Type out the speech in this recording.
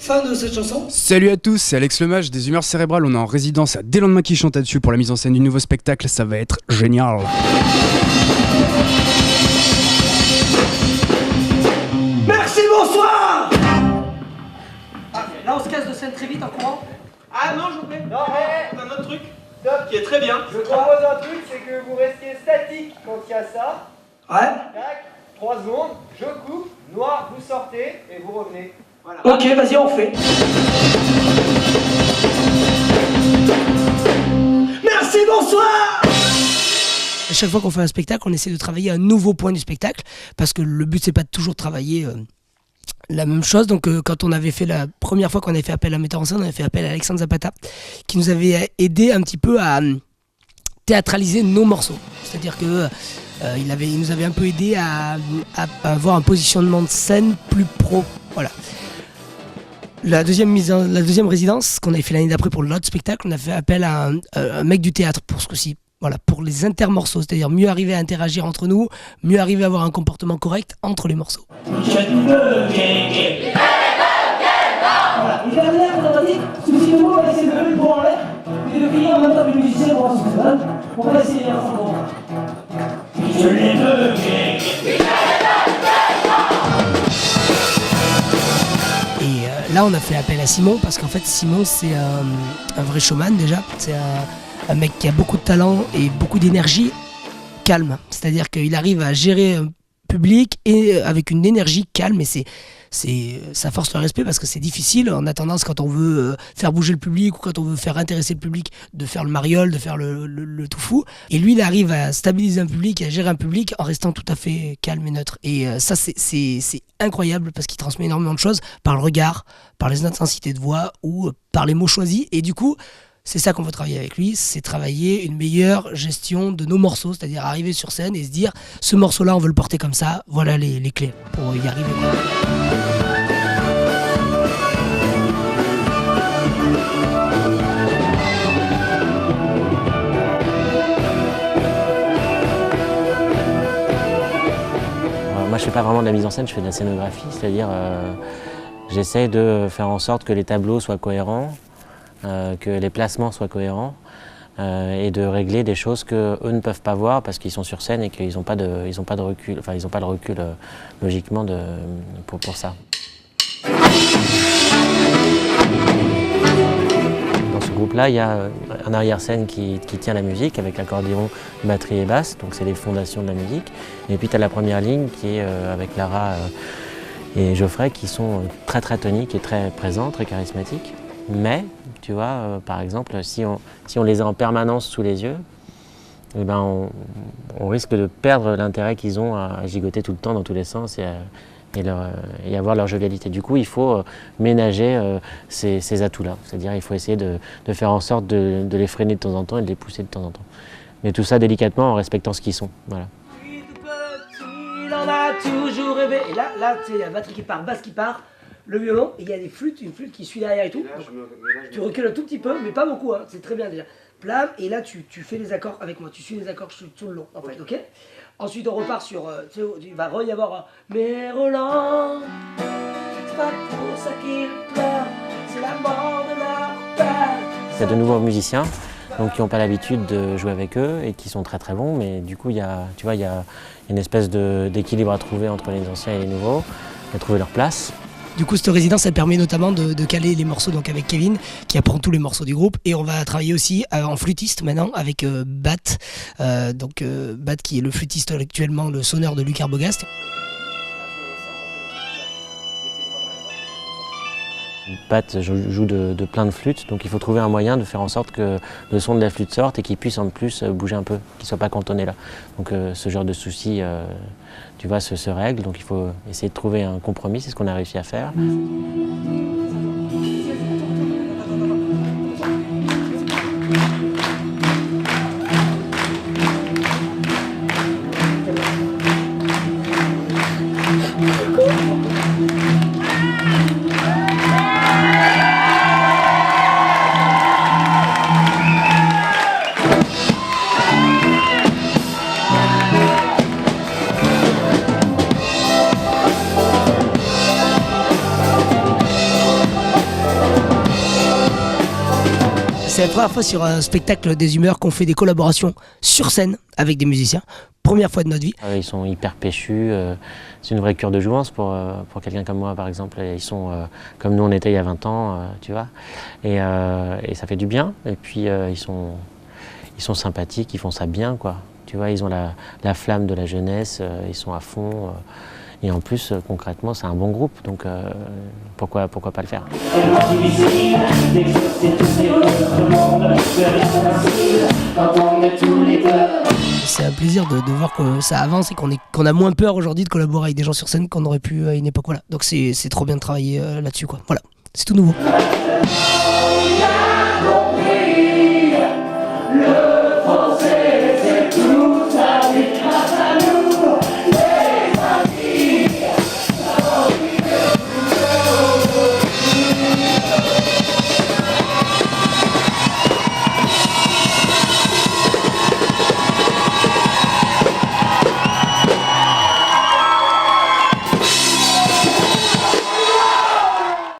Fin de cette chanson. Salut à tous, c'est Alex Lemage des Humeurs Cérébrales. On est en résidence à Dès Lendemain qui chante dessus pour la mise en scène du nouveau spectacle. Ça va être génial. Merci, bonsoir. Là, on se casse de scène très vite en courant. Ah non, je vous plaît. Non, mais... un autre truc Stop. qui est très bien. Je propose un truc, c'est que vous restiez statique quand il y a ça. Ouais. Tac, 3 secondes, je coupe, noir, vous sortez et vous revenez. Voilà. Ok, vas-y, on fait. Merci, bonsoir. À chaque fois qu'on fait un spectacle, on essaie de travailler un nouveau point du spectacle, parce que le but, c'est pas de toujours travailler la même chose. Donc quand on avait fait la première fois qu'on avait fait appel à un metteur en scène, on avait fait appel à Alexandre Zapata, qui nous avait aidé un petit peu à théâtraliser nos morceaux. C'est-à-dire que il nous avait un peu aidé à avoir un positionnement de scène plus pro. Voilà. La deuxième résidence qu'on avait fait l'année d'après pour l'autre spectacle, on a fait appel à un mec du théâtre pour ce coup-ci. Voilà, pour les intermorceaux, c'est-à-dire mieux arriver à interagir entre nous, mieux arriver à avoir un comportement correct entre les morceaux. Je veux gagner. Voilà, et derrière, vous entendez, souciez-vous, on va essayer de lever le bras en l'air, et de crier en même temps que les musiciens pour voir ce que ça donne. On va essayer ensemble. Je les veux gagner. Et là, on a fait appel à Simon, parce qu'en fait, Simon, c'est un vrai showman déjà. C'est un mec qui a beaucoup de talent et beaucoup d'énergie calme. C'est-à-dire qu'il arrive à gérer un public et avec une énergie calme. Et ça force le respect parce que c'est difficile. On a tendance, quand on veut faire bouger le public ou quand on veut faire intéresser le public, de faire le mariole, de faire le tout fou. Et lui, il arrive à stabiliser un public, à gérer un public en restant tout à fait calme et neutre. Et ça, c'est incroyable parce qu'il transmet énormément de choses par le regard, par les intensités de voix ou par les mots choisis. Et du coup, c'est ça qu'on veut travailler avec lui, c'est travailler une meilleure gestion de nos morceaux, c'est-à-dire arriver sur scène et se dire ce morceau-là, on veut le porter comme ça, voilà les clés pour y arriver. Moi, je fais pas vraiment de la mise en scène, je fais de la scénographie, c'est-à-dire j'essaie de faire en sorte que les tableaux soient cohérents, que les placements soient cohérents et de régler des choses qu'eux ne peuvent pas voir parce qu'ils sont sur scène et qu'ils n'ont pas de recul, enfin ils n'ont pas le recul logiquement pour ça. Dans ce groupe-là, il y a un arrière-scène qui tient la musique avec l'accordéon, batterie et basse, donc c'est les fondations de la musique. Et puis tu as la première ligne qui est avec Lara et Geoffrey qui sont très très toniques et très présents, très charismatiques. Mais, tu vois, par exemple, si on les a en permanence sous les yeux, eh ben on risque de perdre l'intérêt qu'ils ont à gigoter tout le temps dans tous les sens et avoir leur jovialité. Du coup, il faut ménager ces atouts-là. C'est-à-dire il faut essayer de faire en sorte de les freiner de temps en temps et de les pousser de temps en temps. Mais tout ça délicatement en respectant ce qu'ils sont. Voilà. Il en a toujours rêvé. Et là, tu sais, il y a la batterie qui part, basse qui part. Le violon, et il y a une flûte qui suit derrière et tout. Donc, tu recules un tout petit peu, mais pas beaucoup, hein, c'est très bien déjà. Plam, et là tu fais les accords avec moi, tu suis les accords tout le long, en fait, ok. Ensuite on repart sur, il va y avoir mais Roland, c'est pas pour ça qu'il pleure, c'est la mort de leur père. Il y a de nouveaux musiciens donc, qui n'ont pas l'habitude de jouer avec eux et qui sont très très bons, mais du coup il y a une espèce d'équilibre à trouver entre les anciens et les nouveaux, à trouver leur place. Du coup, cette résidence, elle permet notamment de caler les morceaux donc avec Kevin, qui apprend tous les morceaux du groupe. Et on va travailler aussi en flûtiste maintenant avec Bat. Bat qui est le flûtiste actuellement, le sonneur de Luc Arbogast. Pat joue de plein de flûtes, donc il faut trouver un moyen de faire en sorte que le son de la flûte sorte et qu'il puisse en plus bouger un peu, qu'il ne soit pas cantonné là. Donc ce genre de souci, tu vois, se règle, donc il faut essayer de trouver un compromis, c'est ce qu'on a réussi à faire. la première fois sur un spectacle des humeurs qu'on fait des collaborations sur scène avec des musiciens. Première fois de notre vie. Ils sont hyper péchus, c'est une vraie cure de jouvence pour quelqu'un comme moi par exemple. Ils sont comme nous on était il y a 20 ans, tu vois, et ça fait du bien. Et puis ils sont sympathiques, ils font ça bien quoi. Tu vois, ils ont la flamme de la jeunesse, ils sont à fond. Et en plus, concrètement, c'est un bon groupe, donc pourquoi pas le faire? C'est un plaisir de voir que ça avance et qu'on a moins peur aujourd'hui de collaborer avec des gens sur scène qu'on aurait pu à une époque. Voilà. Donc c'est trop bien de travailler là-dessus, quoi. Voilà, c'est tout nouveau.